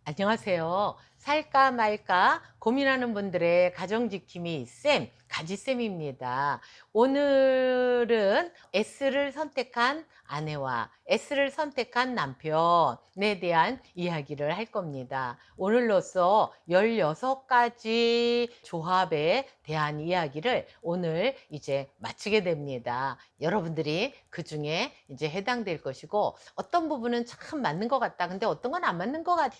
안녕하세요. 살까 말까 고민하는 분들의 가정지킴이 쌤, 가지쌤입니다. 오늘은 S를 선택한 아내와 S를 선택한 남편에 대한 이야기를 할 겁니다. 오늘로써 16가지 조합에 대한 이야기를 오늘 이제 마치게 됩니다. 여러분들이 그 중에 이제 해당될 것이고, 어떤 부분은 참 맞는 것 같다. 근데 어떤 건 안 맞는 것 같아.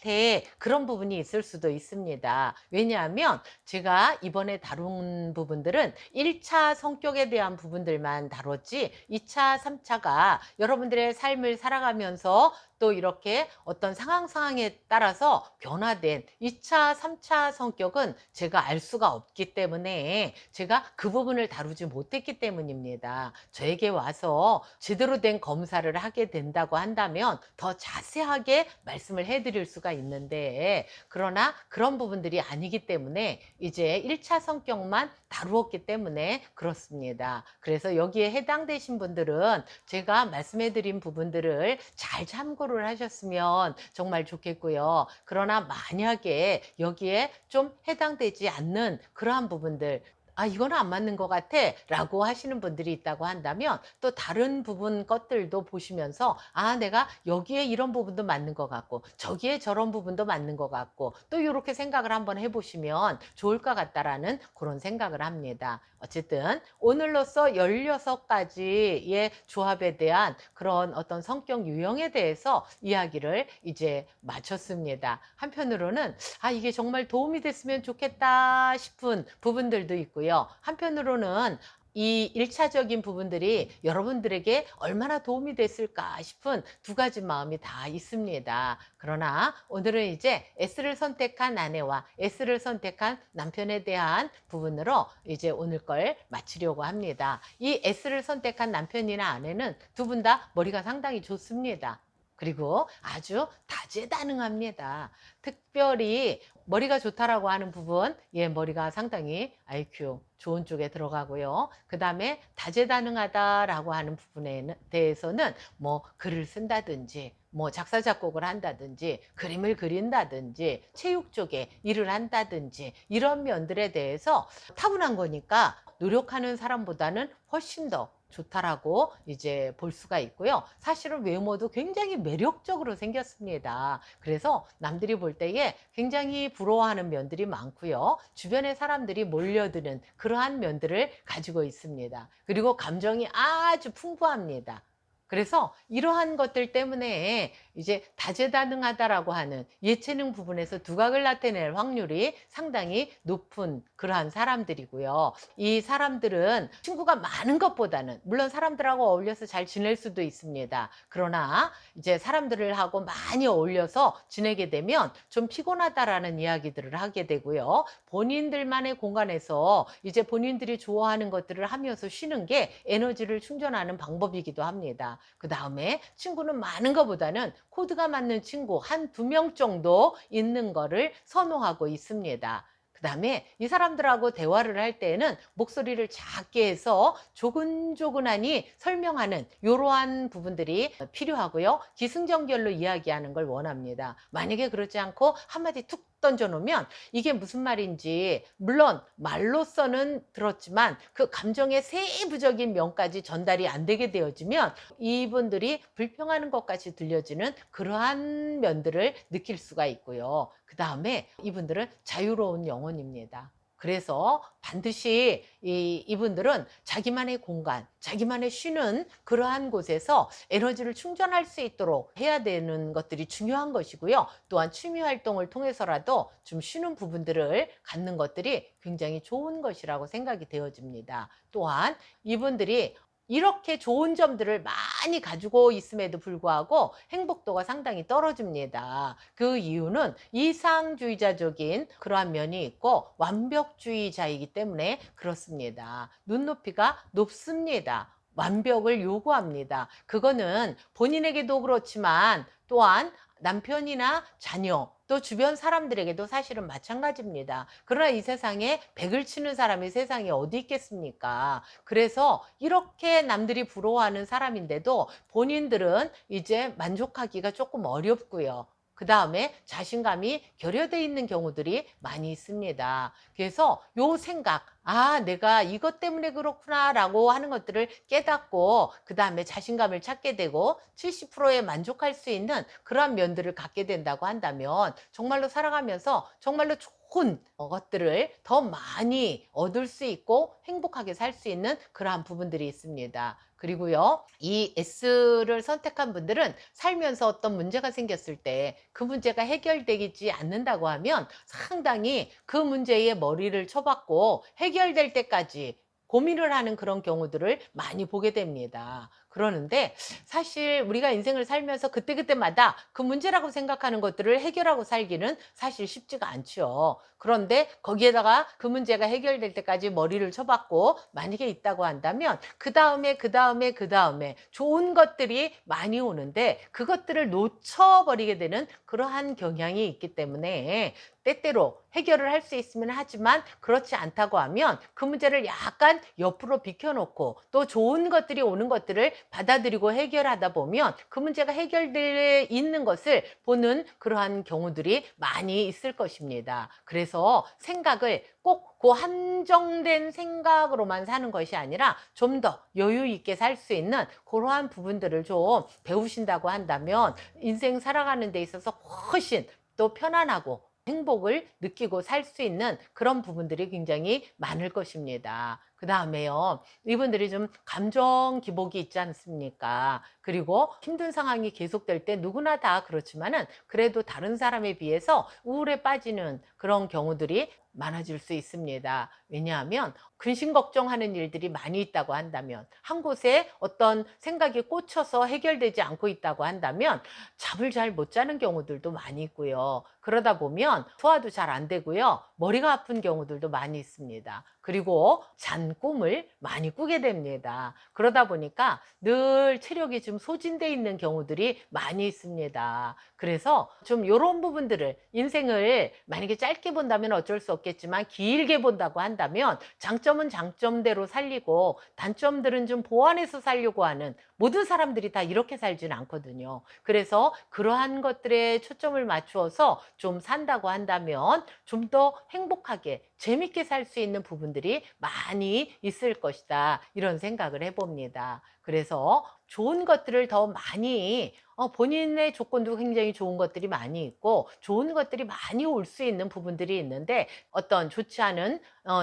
그런 부분이 있을 수도 있습니다. 왜냐하면 제가 이번에 다룬 부분들은 1차 성격에 대한 부분들만 다뤘지, 2차, 3차가 여러분들의 삶을 살아가면서 또 이렇게 어떤 상황에 따라서 변화된 2차, 3차 성격은 제가 알 수가 없기 때문에 제가 그 부분을 다루지 못했기 때문입니다. 저에게 와서 제대로 된 검사를 하게 된다고 한다면 더 자세하게 말씀을 해드릴 수가 있는데, 그러나 그런 부분들이 아니기 때문에 이제 1차 성격만 다루었기 때문에 그렇습니다. 그래서 여기에 해당되신 분들은 제가 말씀해드린 부분들을 잘 참고를 하셨으면 정말 좋겠고요. 그러나 만약에 여기에 좀 해당되지 않는 그러한 부분들, 이거는 안 맞는 것 같아 라고 하시는 분들이 있다고 한다면, 또 다른 부분 것들도 보시면서 내가 여기에 이런 부분도 맞는 것 같고 저기에 저런 부분도 맞는 것 같고, 또 이렇게 생각을 한번 해보시면 좋을 것 같다라는 그런 생각을 합니다. 어쨌든 오늘로써 16가지의 조합에 대한 그런 어떤 성격 유형에 대해서 이야기를 이제 마쳤습니다. 한편으로는 이게 정말 도움이 됐으면 좋겠다 싶은 부분들도 있고요. 한편으로는 이 일차적인 부분들이 여러분들에게 얼마나 도움이 됐을까 싶은 두 가지 마음이 다 있습니다. 그러나 오늘은 이제 S를 선택한 아내와 S를 선택한 남편에 대한 부분으로 이제 오늘 걸 마치려고 합니다. 이 S를 선택한 남편이나 아내는 두 분 다 머리가 상당히 좋습니다. 그리고 아주 다재다능합니다. 특별히 머리가 좋다라고 하는 부분, 머리가 상당히 IQ 좋은 쪽에 들어가고요. 그 다음에 다재다능하다라고 하는 부분에 대해서는 뭐 글을 쓴다든지, 뭐 작사 작곡을 한다든지, 그림을 그린다든지, 체육 쪽에 일을 한다든지, 이런 면들에 대해서 타고난 거니까 노력하는 사람보다는 훨씬 더 좋다라고 이제 볼 수가 있고요. 사실은 외모도 굉장히 매력적으로 생겼습니다. 그래서 남들이 볼 때에 굉장히 부러워하는 면들이 많고요. 주변의 사람들이 몰려드는 그러한 면들을 가지고 있습니다. 그리고 감정이 아주 풍부합니다. 그래서 이러한 것들 때문에 이제 다재다능하다라고 하는 예체능 부분에서 두각을 나타낼 확률이 상당히 높은 그러한 사람들이고요. 이 사람들은 친구가 많은 것보다는, 물론 사람들하고 어울려서 잘 지낼 수도 있습니다. 그러나 이제 사람들을 하고 많이 어울려서 지내게 되면 좀 피곤하다라는 이야기들을 하게 되고요. 본인들만의 공간에서 이제 본인들이 좋아하는 것들을 하면서 쉬는 게 에너지를 충전하는 방법이기도 합니다. 그 다음에 친구는 많은 것보다는 코드가 맞는 친구 한 두 명 정도 있는 거를 선호하고 있습니다. 그 다음에 이 사람들하고 대화를 할 때에는 목소리를 작게 해서 조근조근하니 설명하는 이러한 부분들이 필요하고요. 기승전결로 이야기하는 걸 원합니다. 만약에 그렇지 않고 한마디 툭 던져놓으면 이게 무슨 말인지, 물론 말로서는 들었지만 그 감정의 세부적인 면까지 전달이 안 되게 되어지면 이분들이 불평하는 것까지 들려지는 그러한 면들을 느낄 수가 있고요. 그 다음에 이분들은 자유로운 영혼입니다. 그래서 반드시 이분들은 자기만의 공간, 자기만의 쉬는 그러한 곳에서 에너지를 충전할 수 있도록 해야 되는 것들이 중요한 것이고요. 또한 취미 활동을 통해서라도 좀 쉬는 부분들을 갖는 것들이 굉장히 좋은 것이라고 생각이 되어집니다. 또한 이분들이 이렇게 좋은 점들을 많이 가지고 있음에도 불구하고 행복도가 상당히 떨어집니다. 그 이유는 이상주의자적인 그러한 면이 있고 완벽주의자이기 때문에 그렇습니다. 눈높이가 높습니다. 완벽을 요구합니다. 그거는 본인에게도 그렇지만 또한 남편이나 자녀, 또 주변 사람들에게도 사실은 마찬가지입니다. 그러나 이 세상에 백을 치는 사람이 세상에 어디 있겠습니까? 그래서 이렇게 남들이 부러워하는 사람인데도 본인들은 이제 만족하기가 조금 어렵고요. 그 다음에 자신감이 결여되어 있는 경우들이 많이 있습니다. 그래서 요 생각, 아, 내가 이것 때문에 그렇구나 라고 하는 것들을 깨닫고 그 다음에 자신감을 찾게 되고 70%에 만족할 수 있는 그러한 면들을 갖게 된다고 한다면 정말로 살아가면서 정말로 좋은 것들을 더 많이 얻을 수 있고 행복하게 살 수 있는 그러한 부분들이 있습니다. 그리고요, 이 S를 선택한 분들은 살면서 어떤 문제가 생겼을 때 그 문제가 해결되지 않는다고 하면 상당히 그 문제에 머리를 쳐박고 해결될 때까지 고민을 하는 그런 경우들을 많이 보게 됩니다. 그러는데 사실 우리가 인생을 살면서 그때그때마다 그 문제라고 생각하는 것들을 해결하고 살기는 사실 쉽지가 않죠. 그런데 거기에다가 그 문제가 해결될 때까지 머리를 쳐박고 만약에 있다고 한다면 그 다음에 좋은 것들이 많이 오는데 그것들을 놓쳐버리게 되는 그러한 경향이 있기 때문에 때때로 해결을 할 수 있으면 하지만 그렇지 않다고 하면 그 문제를 약간 옆으로 비켜놓고 또 좋은 것들이 오는 것들을 받아들이고 해결하다 보면 그 문제가 해결되어 있는 것을 보는 그러한 경우들이 많이 있을 것입니다. 그래서 생각을 꼭 그 한정된 생각으로만 사는 것이 아니라 좀 더 여유 있게 살 수 있는 그러한 부분들을 좀 배우신다고 한다면 인생 살아가는 데 있어서 훨씬 또 편안하고 행복을 느끼고 살 수 있는 그런 부분들이 굉장히 많을 것입니다. 그 다음에요, 이분들이 좀 감정 기복이 있지 않습니까? 그리고 힘든 상황이 계속될 때 누구나 다 그렇지만은 그래도 다른 사람에 비해서 우울에 빠지는 그런 경우들이 많아질 수 있습니다. 왜냐하면 근심 걱정하는 일들이 많이 있다고 한다면, 한 곳에 어떤 생각이 꽂혀서 해결되지 않고 있다고 한다면 잠을 잘 못 자는 경우들도 많이 있고요. 그러다 보면 소화도 잘 안 되고요. 머리가 아픈 경우들도 많이 있습니다. 그리고 잔 꿈을 많이 꾸게 됩니다. 그러다 보니까 늘 체력이 좀 소진돼 있는 경우들이 많이 있습니다. 그래서 좀 이런 부분들을 인생을 만약에 짧게 본다면 어쩔 수 없겠지만 길게 본다고 한다면 장점은 장점대로 살리고 단점들은 좀 보완해서 살려고 하는, 모든 사람들이 다 이렇게 살지는 않거든요. 그래서 그러한 것들에 초점을 맞추어서 좀 산다고 한다면 좀 더 행복하게 재밌게 살 수 있는 부분들이 많이 있을 것이다, 이런 생각을 해봅니다. 그래서 좋은 것들을 더 많이 본인의 조건도 굉장히 좋은 것들이 많이 있고 좋은 것들이 많이 올 수 있는 부분들이 있는데 어떤 좋지 않은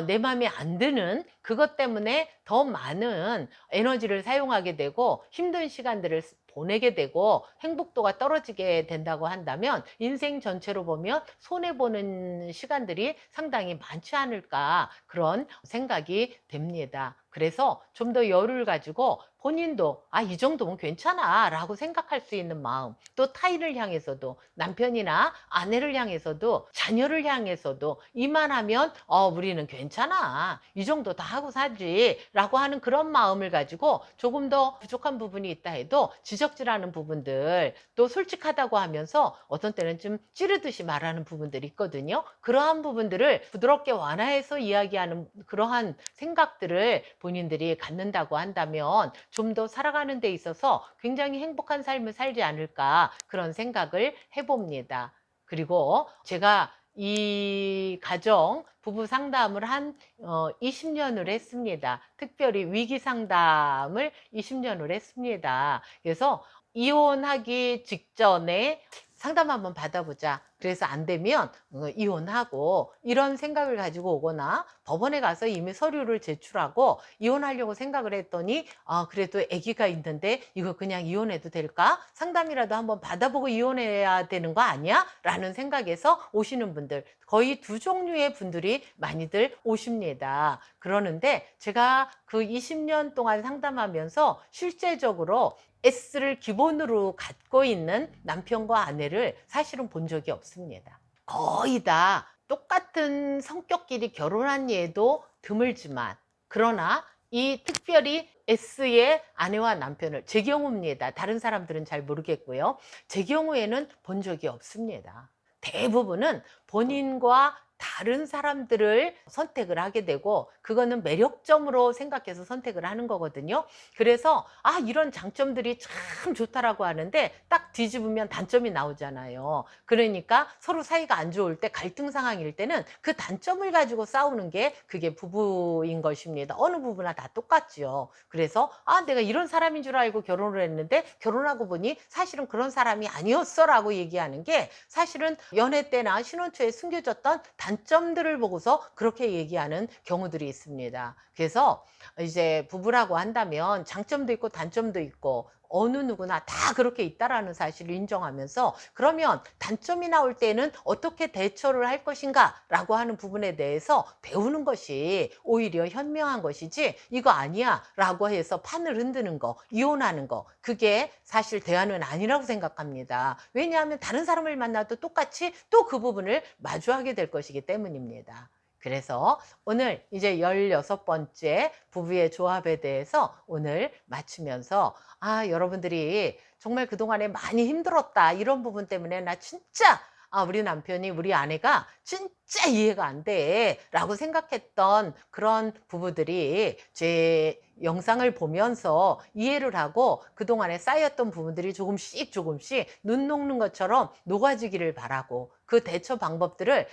내 마음에 안 드는 그것 때문에 더 많은 에너지를 사용하게 되고 힘든 시간들을 보내게 되고 행복도가 떨어지게 된다고 한다면 인생 전체로 보면 손해보는 시간들이 상당히 많지 않을까, 그런 생각이 됩니다. 그래서 좀 더 여유를 가지고 본인도 이 정도면 괜찮아 라고 생각할 수 있는 마음, 또 타인을 향해서도 남편이나 아내를 향해서도 자녀를 향해서도 이만하면 우리는 괜찮아, 이 정도 다 하고 살지 라고 하는 그런 마음을 가지고 조금 더 부족한 부분이 있다 해도 지적질하는 부분들, 또 솔직하다고 하면서 어떤 때는 좀 찌르듯이 말하는 부분들이 있거든요. 그러한 부분들을 부드럽게 완화해서 이야기하는 그러한 생각들을 본인들이 갖는다고 한다면 좀 더 살아가는 데 있어서 굉장히 행복한 삶을 살지 않을까, 그런 생각을 해봅니다. 그리고 제가 이 가정 부부 상담을 한 20년을 했습니다. 특별히 위기 상담을 20년을 했습니다. 그래서 이혼하기 직전에 상담 한번 받아보자, 그래서 안 되면 이혼하고, 이런 생각을 가지고 오거나 법원에 가서 이미 서류를 제출하고 이혼하려고 생각을 했더니 그래도 아기가 있는데 이거 그냥 이혼해도 될까? 상담이라도 한번 받아보고 이혼해야 되는 거 아니야? 라는 생각에서 오시는 분들, 거의 두 종류의 분들이 많이들 오십니다. 그러는데 제가 그 20년 동안 상담하면서 실제적으로 S를 기본으로 갖고 있는 남편과 아내를 사실은 본 적이 없습니다. 거의 다 똑같은 성격끼리 결혼한 예도 드물지만, 그러나 이 특별히 S의 아내와 남편을, 제 경우입니다. 다른 사람들은 잘 모르겠고요. 제 경우에는 본 적이 없습니다. 대부분은 본인과 다른 사람들을 선택을 하게 되고 그거는 매력점으로 생각해서 선택을 하는 거거든요. 그래서 아 이런 장점들이 참 좋다라고 하는데 딱 뒤집으면 단점이 나오잖아요. 그러니까 서로 사이가 안 좋을 때 갈등 상황일 때는 그 단점을 가지고 싸우는 게 그게 부부인 것입니다. 어느 부부나 다 똑같지요. 그래서 아 내가 이런 사람인 줄 알고 결혼을 했는데 결혼하고 보니 사실은 그런 사람이 아니었어라고 얘기하는 게 사실은 연애 때나 신혼 초에 숨겨졌던 단점들을 보고서 그렇게 얘기하는 경우들이 있습니다. 그래서 이제 부부라고 한다면 장점도 있고 단점도 있고 어느 누구나 다 그렇게 있다라는 사실을 인정하면서 그러면 단점이 나올 때는 어떻게 대처를 할 것인가라고 하는 부분에 대해서 배우는 것이 오히려 현명한 것이지 이거 아니야라고 해서 판을 흔드는 거, 이혼하는 거 그게 사실 대안은 아니라고 생각합니다. 왜냐하면 다른 사람을 만나도 똑같이 또 그 부분을 마주하게 될 것이기 때문입니다. 그래서 오늘 이제 16번째 부부의 조합에 대해서 오늘 맞추면서 아 여러분들이 정말 그동안에 많이 힘들었다. 이런 부분 때문에 나 진짜 아 우리 남편이 우리 아내가 진짜 이해가 안 돼.'라고 생각했던 그런 부부들이 제 영상을 보면서 이해를 하고 그동안에 쌓였던 부분들이 조금씩 조금씩 눈 녹는 것처럼 녹아지기를 바라고 그 대처 방법들을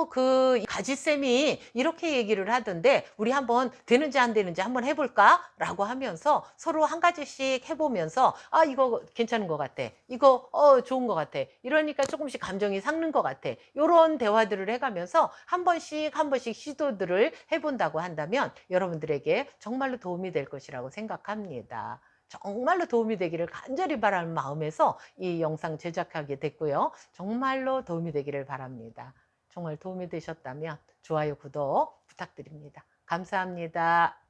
그 가지쌤이 이렇게 얘기를 하던데 우리 한번 되는지 안 되는지 한번 해 볼까?'라고 하면서 서로 한 가지씩 해 보면서 '아 이거 괜찮은 것 같아. 이거 좋은 것 같아. 이러니까 조금씩 감정이 삭는 것 같아.' 요런 대화들을 해 가면서 한 번씩 한 번씩 시도들을 해 본다고 한다면 여러분들에게 정말로 도움이 될 것이라고 생각합니다. 정말로 도움이 되기를 간절히 바라는 마음에서 이 영상 제작하게 됐고요. 정말로 도움이 되기를 바랍니다. 정말 도움이 되셨다면 좋아요, 구독 부탁드립니다. 감사합니다.